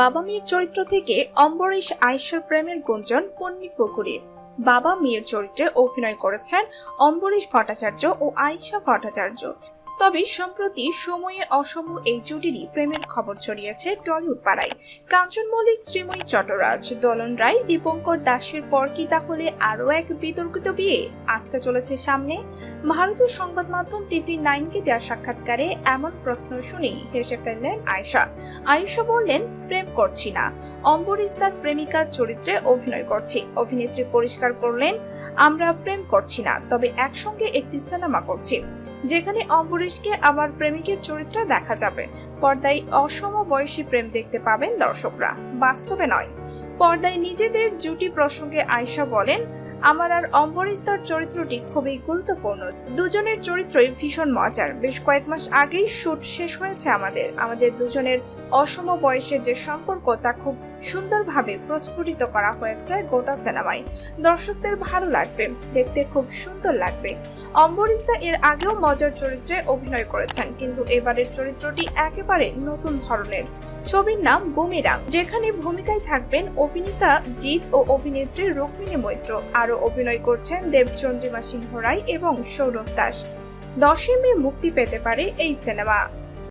বাবা মেয়ের চরিত্র থেকে অম্বরীশ আয়েশার প্রেমের গুঞ্জন পন্নীপুকুরে। বাবা মেয়ের চরিত্রে অভিনয় করেছেন অম্বরীশ ভট্টাচার্য ও আয়েশা ভট্টাচার্য। তবে সম্প্রতি সময়ে অসম এই জুটিরই প্রেমের খবর ছড়িয়েছে টলিউড পাড়ায়। কাঞ্চন মল্লিক, শ্রীময়ী চট্টরাজ, দোলন রায়, দীপঙ্কর দাসের পর কি তাহলে আরও এক বিতর্কিত বিয়ে আসতে চলেছে সামনে? ভারতীয় সংবাদ মাধ্যম TV9কে দেওয়া সাক্ষাৎকারে এমন প্রশ্ন শুনেই হেসে ফেললেন আয়েশা। আয়েশা বললেন, প্রেম করছি না, অম্বরীশ তার প্রেমিকার চরিত্রে অভিনয় করছি। অভিনেত্রী পরিষ্কার করলেন, আমরা প্রেম করছি না, তবে একসঙ্গে একটি সিনেমা করছি, যেখানে অম্বরীশকে আমার প্রেমিকের চরিত্রে দেখা যাবে। পর্দায় অসমবয়সী প্রেম দেখতে পাবেন দর্শকরা, বাস্তবে নয়। পর্দায় নিজেদের জুটি প্রসঙ্গে আয়েশা বলেন, আমার আর অম্বরীশ তার চরিত্রটি খুবই গুরুত্বপূর্ণ। দুজনের চরিত্রই ভীষণ মজার। বেশ কয়েক মাস আগেই শুট শেষ হয়েছে আমাদের দুজনের অসম বয়সের যে সম্পর্ক তা খুব সুন্দরভাবে প্রস্ফুটিত করা হয়েছে গোটা সিনেমায়। দর্শকদের ভালো লাগবে, দেখতে খুব সুন্দর লাগবে। অম্বরীশ দা এর আগেও মজার চরিত্রে অভিনয় করেছেন, কিন্তু এবারের চরিত্রটি একেবারে নতুন ধরনের। ছবির নাম বুমেরাং, যেখানে ভূমিকায় থাকবেন অভিনেতা জিৎ ও অভিনেত্রী রুক্মিণী মৈত্র। আরও অভিনয় করছেন দেবচন্দ্রিমা সিংহ রায় এবং সৌরভ দাস। 10 মে মুক্তি পেতে পারে এই সিনেমা।